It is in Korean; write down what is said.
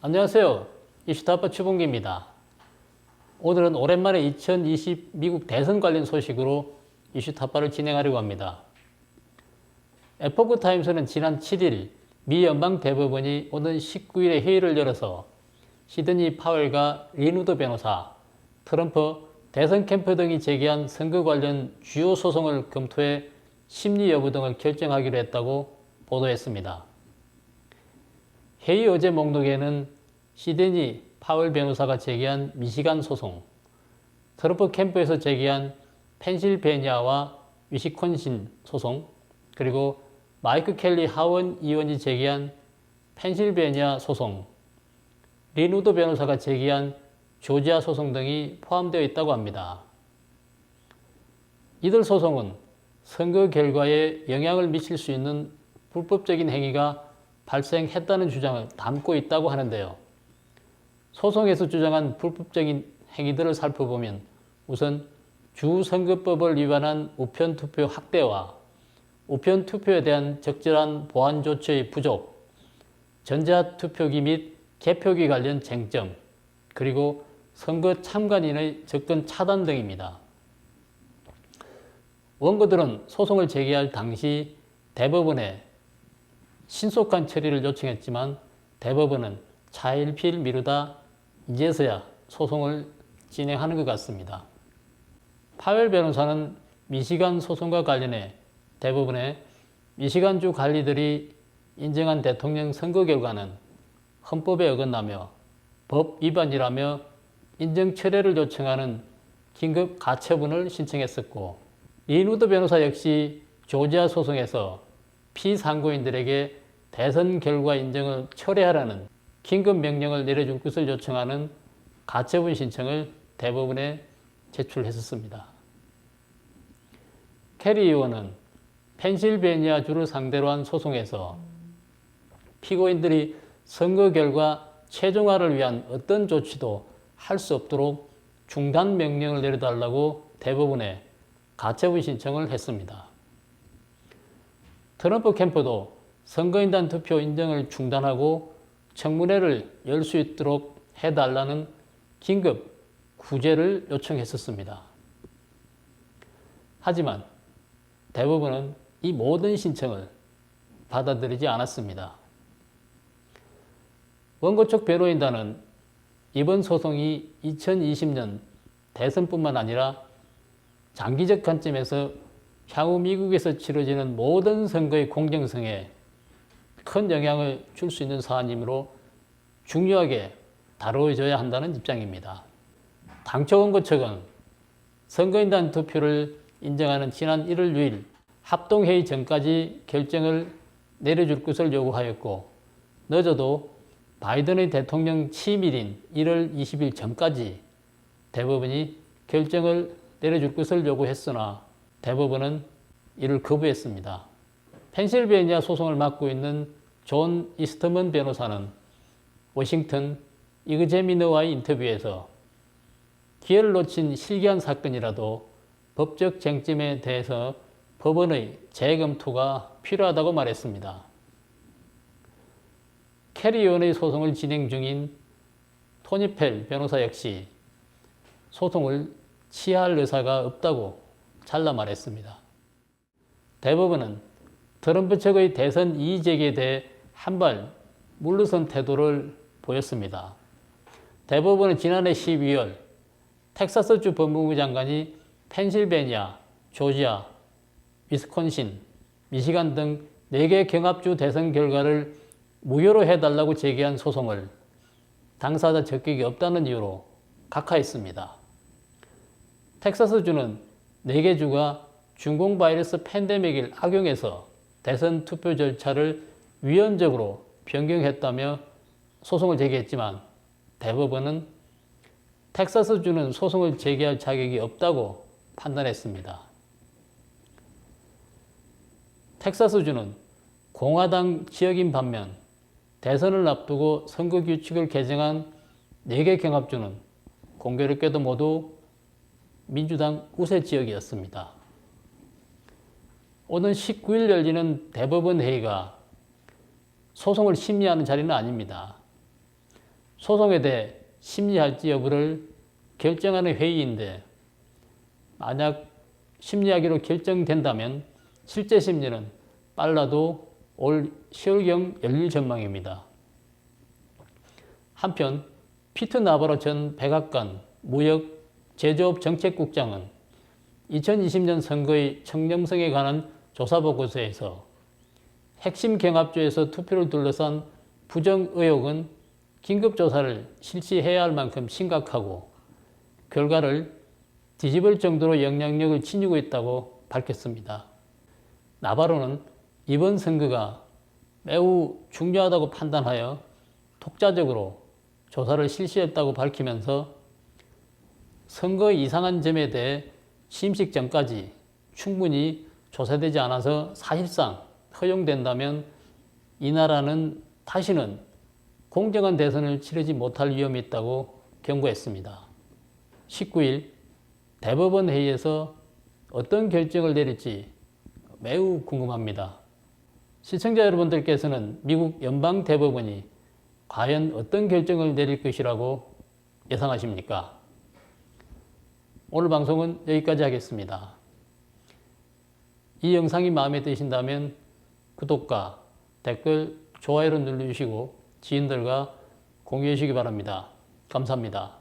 안녕하세요. 이슈타파 추봉기입니다. 오늘은 오랜만에 2020 미국 대선 관련 소식으로 이슈타파를 진행하려고 합니다. 에포크 타임스는 지난 7일 미 연방대법원이 오는 19일에 회의를 열어서 시드니 파웰과 리누드 변호사, 트럼프 대선 캠프 등이 제기한 선거 관련 주요 소송을 검토해 심리 여부 등을 결정하기로 했다고 보도했습니다. 회의 어제 목록에는 시드니 파웰 변호사가 제기한 미시간 소송, 트럼프 캠프에서 제기한 펜실베니아와 위스콘신 소송, 그리고 마이크 켈리 하원 의원이 제기한 펜실베니아 소송, 리누드 변호사가 제기한 조지아 소송 등이 포함되어 있다고 합니다. 이들 소송은 선거 결과에 영향을 미칠 수 있는 불법적인 행위가 발생했다는 주장을 담고 있다고 하는데요. 소송에서 주장한 불법적인 행위들을 살펴보면 우선 주선거법을 위반한 우편투표 확대와 우편투표에 대한 적절한 보안 조치의 부족, 전자투표기 및 개표기 관련 쟁점, 그리고 선거 참관인의 접근 차단 등입니다. 원고들은 소송을 제기할 당시 대법원에 신속한 처리를 요청했지만 대법원은 차일피일 미루다 이제서야 소송을 진행하는 것 같습니다. 파웰 변호사는 미시간 소송과 관련해 대법원에 미시간주 관리들이 인정한 대통령 선거 결과는 헌법에 어긋나며 법 위반이라며 인정 철회를 요청하는 긴급 가처분을 신청했었고, 리누드 변호사 역시 조지아 소송에서 피상고인들에게 대선 결과 인정을 철회하라는 긴급 명령을 내려줄 것을 요청하는 가처분 신청을 대법원에 제출했었습니다. 캐리 의원은 펜실베니아 주를 상대로 한 소송에서 피고인들이 선거 결과 최종화를 위한 어떤 조치도 할 수 없도록 중단 명령을 내려달라고 대법원에 가처분 신청을 했습니다. 트럼프 캠프도 선거인단 투표 인정을 중단하고 청문회를 열 수 있도록 해달라는 긴급 구제를 요청했었습니다. 하지만 대법원은 이 모든 신청을 받아들이지 않았습니다. 원고 측 변호인단은 이번 소송이 2020년 대선뿐만 아니라 장기적 관점에서 향후 미국에서 치러지는 모든 선거의 공정성에 큰 영향을 줄 수 있는 사안이므로 중요하게 다뤄져야 한다는 입장입니다. 당초 원고 측은 선거인단 투표를 인정하는 지난 1월 6일 합동회의 전까지 결정을 내려줄 것을 요구하였고, 늦어도 바이든의 대통령 취임일인 1월 20일 전까지 대법원이 결정을 내려줄 것을 요구했으나 대법원은 이를 거부했습니다. 펜실베니아 소송을 맡고 있는 존 이스트먼 변호사는 워싱턴 이그제미너와의 인터뷰에서 기회를 놓친 실기한 사건이라도 법적 쟁점에 대해서 법원의 재검토가 필요하다고 말했습니다. 캐리 의원의 소송을 진행 중인 토니 펠 변호사 역시 소송을 취하할 의사가 없다고 잘라 말했습니다. 대법원은 트럼프 측의 대선 이의 제기에 대해 한발 물러선 태도를 보였습니다. 대법원은 지난해 12월 텍사스주 법무부 장관이 펜실베니아, 조지아, 위스콘신, 미시간 등 4개 경합주 대선 결과를 무효로 해달라고 제기한 소송을 당사자 적격이 없다는 이유로 각하했습니다. 텍사스주는 4개 주가 중공 바이러스 팬데믹을 악용해서 대선 투표 절차를 위헌적으로 변경했다며 소송을 제기했지만 대법원은 텍사스주는 소송을 제기할 자격이 없다고 판단했습니다. 텍사스주는 공화당 지역인 반면 대선을 앞두고 선거 규칙을 개정한 4개 경합주는 공교롭게도 모두 민주당 우세 지역이었습니다. 오는 19일 열리는 대법원 회의가 소송을 심리하는 자리는 아닙니다. 소송에 대해 심리할지 여부를 결정하는 회의인데 만약 심리하기로 결정된다면 실제 심리는 빨라도 올 10월경 열릴 전망입니다. 한편 피트 나바로 전 백악관 무역 제조업 정책국장은 2020년 선거의 청렴성에 관한 조사보고서에서 핵심 경합주에서 투표를 둘러싼 부정 의혹은 긴급조사를 실시해야 할 만큼 심각하고 결과를 뒤집을 정도로 영향력을 지니고 있다고 밝혔습니다. 나바로는 이번 선거가 매우 중요하다고 판단하여 독자적으로 조사를 실시했다고 밝히면서 선거의 이상한 점에 대해 취임식 전까지 충분히 조사되지 않아서 사실상 허용된다면 이 나라는 다시는 공정한 대선을 치르지 못할 위험이 있다고 경고했습니다. 19일 대법원 회의에서 어떤 결정을 내릴지 매우 궁금합니다. 시청자 여러분들께서는 미국 연방대법원이 과연 어떤 결정을 내릴 것이라고 예상하십니까? 오늘 방송은 여기까지 하겠습니다. 이 영상이 마음에 드신다면 구독과 댓글, 좋아요를 눌러주시고 지인들과 공유해 주시기 바랍니다. 감사합니다.